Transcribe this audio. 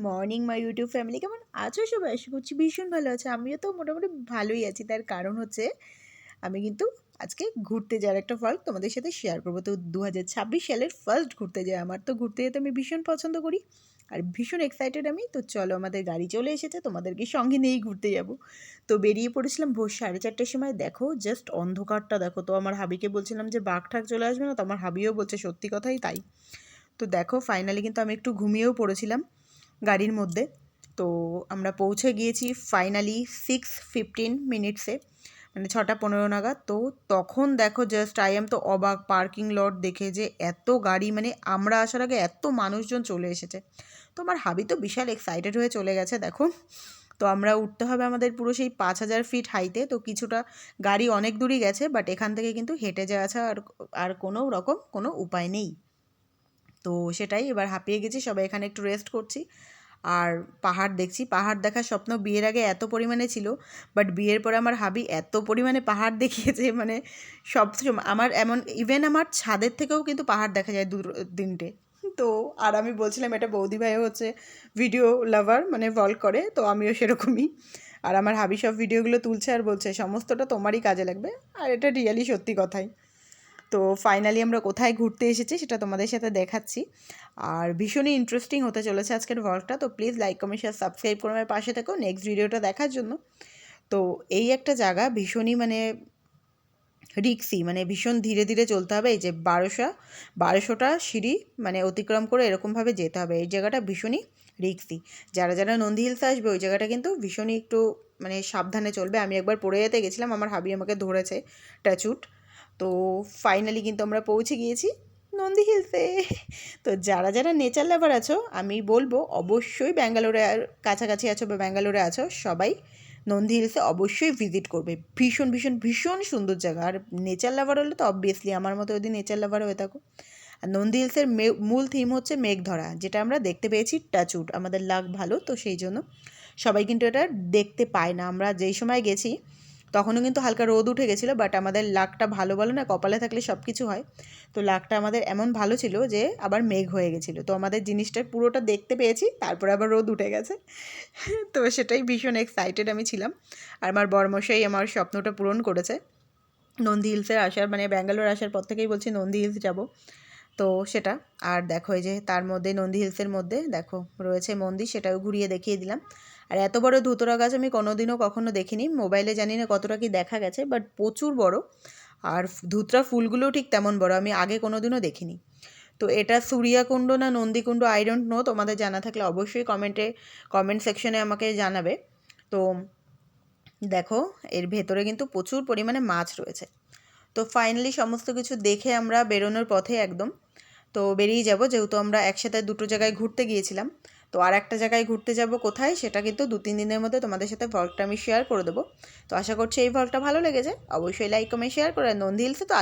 Morning my YouTube family, কেমন আছো সবাই? আশা করছি ভীষণ ভালো আছে। আমিও তো মোটামুটি ভালোই আছি। তার কারণ হচ্ছে আমি কিন্তু আজকে ঘুরতে যাওয়ার একটা ভ্লগ তোমাদের সাথে শেয়ার করবো। তো 2026 সালের ফার্স্ট ঘুরতে যাওয়া। আমার তো ঘুরতে যেতে আমি ভীষণ পছন্দ করি আর ভীষণ এক্সাইটেড আমি। তো চলো, আমাদের গাড়ি চলে এসেছে, তোমাদেরকে সঙ্গে নিয়েই ঘুরতে যাব। তো বেরিয়ে পড়েছিলাম ভোর 4:30টার সময়। দেখো জাস্ট অন্ধকারটা দেখো। তো আমার হাবিকে বলছিলাম যে বাঘ ঠাক চলে আসবে না, তো আমার হাবিও বলছে সত্যি কথাই তাই। তো দেখো ফাইনালি কিন্তু আমি একটু ঘুমিয়েও পড়েছিলাম গাড়ির মধ্যে। তো আমরা পৌঁছে গিয়েছি ফাইনালি 6:15 মানে 6:15 নাগাদ। তো তখন দেখো জাস্ট আই এম তো অবাক পার্কিং লট দেখে, যে এত গাড়ি, মানে আমরা আসার আগে এত মানুষজন চলে এসেছে। তো আমার হাবি তো বিশাল এক্সাইটেড হয়ে চলে গেছে দেখো। তো আমরা উঠতে হবে আমাদের পুরো সেই 5,000 ফিট হাইতে। তো কিছুটা গাড়ি অনেক দূরই গেছে, বাট এখান থেকে কিন্তু হেঁটে যাওয়া ছাড়া আর আর কোনো রকম কোনো উপায় নেই। তো সেটাই, এবার হাঁপিয়ে গেছি, সবাই এখানে একটু রেস্ট করছি আর পাহাড় দেখছি। পাহাড় দেখার স্বপ্ন বিয়ের আগে এত পরিমাণে ছিল, বাট বিয়ের পরে আমার হাবি এত পরিমাণে পাহাড় দেখিয়েছে, মানে সব আমার এমন ইভেন আমার ছাদের থেকেও কিন্তু পাহাড় দেখা যায় দু তিনটে। তো আর আমি বলছিলাম এটা বৌদি ভাইও হচ্ছে ভিডিও লাভার, মানে ভ্লগ করে, তো আমিও সেরকমই। আর আমার হাবি সব ভিডিওগুলো তুলছে আর বলছে সমস্তটা তোমারই কাজে লাগবে, আর এটা রিয়েলি সত্যি কথাই। তো ফাইনালি আমরা কোথায় ঘুরতে এসেছি সেটা তোমাদের সাথে দেখাচ্ছি, আর ভীষণই ইন্টারেস্টিং হতে চলেছে আজকের ভ্লগটা। তো please like comment share subscribe করে আমার পাশে থেকো নেক্সট ভিডিওটা দেখার জন্য। তো এই একটা জায়গা ভীষণই মানে রিক্সি, মানে ভীষণ ধীরে ধীরে চলতে হবে। এই যে 1200টা সিঁড়ি মানে অতিক্রম করে এরকমভাবে যেতে হবে। এই জায়গাটা ভীষণই রিক্সি। যারা যারা নন্দী হিলসে আসবে ওই জায়গাটা কিন্তু ভীষণই একটু মানে সাবধানে চলবে। আমি একবার পড়ে যেতে গেছিলাম, আমার হাবি আমাকে ধরেছে টাচুট। তো ফাইনালি কিন্তু আমরা পৌঁছে গিয়েছি নন্দী হিলসে। তো যারা যারা নেচার লাভার আছো, আমি বলবো অবশ্যই ব্যাঙ্গালোরে কাছাকাছি আছো বা ব্যাঙ্গালোরে আছো, সবাই নন্দী হিলসে অবশ্যই ভিজিট করবে। ভীষণ ভীষণ ভীষণ সুন্দর জায়গা। আর নেচার লাভার হলে তো অবভিয়াসলি আমার মতো যদি নেচার লাভার হয়ে থাকো। আর নন্দী হিলসের মূল থিম হচ্ছে মেঘ ধরা, যেটা আমরা দেখতে পেয়েছি টাচউড। আমাদের লাক ভালো, তো সেই জন্য সবাই কিন্তু এটা দেখতে পায় না। আমরা যেই সময় গেছি তখনও কিন্তু হালকা রোদ উঠে গেছিলো, বাট আমাদের লাকটা ভালো বলো না, কপালে থাকলে সব কিছু হয়। তো লাকটা আমাদের এমন ভালো ছিল যে আবার মেঘ হয়ে গেছিলো, তো আমাদের জিনিসটা পুরোটা দেখতে পেয়েছি, তারপরে আবার রোদ উঠে গেছে। তো সেটাই ভীষণ এক্সাইটেড আমি ছিলাম। আর আমার বরমশাই আমার স্বপ্নটা পূরণ করেছে নন্দী হিলসের আসার, মানে ব্যাঙ্গালোর আসার পর থেকেই বলছি নন্দী হিলস যাব। তো সেটা, আর দেখো এই যে তার মধ্যে নন্দী হিলসের মধ্যে দেখো রয়েছে মন্দির, সেটাও ঘুরিয়ে দেখিয়ে দিলাম। আর এত বড় ধুতরা গাছ আমি কোনোদিনও কখনো দেখিনি। মোবাইলে জানি না কতটা কি দেখা গেছে, বাট প্রচুর বড়। আর ধুতরা ফুলগুলোও ঠিক তেমন বড়, আমি আগে কোনোদিনও দেখিনি। তো এটা সূর্যাকুণ্ড না নন্দীকুণ্ড আই ডোন্ট নো, তোমাদের জানা থাকলে অবশ্যই কমেন্ট সেকশনে আমাকে জানাবে। তো দেখো এর ভেতরে কিন্তু প্রচুর পরিমাণে মাছ রয়েছে। তো ফাইনালি সমস্ত কিছু দেখে আমরা বেরোনোর পথে একদম তো বেরিয়ে যাব, যেহেতু আমরা একসাথে দুটো জায়গায় ঘুরতে গিয়েছিলাম। তো আর একটা জায়গায় ঘুরতে যাব কোথায়, সেটা কিন্তু 2-3 দিনের মধ্যে তোমাদের সাথে ভ্লগটা আমি শেয়ার করে দেবো। তো আশা করছি এই ভ্লগটা ভালো লেগেছে, অবশ্যই লাইক কমেন্ট শেয়ার করে। নন্দী হিলসে তো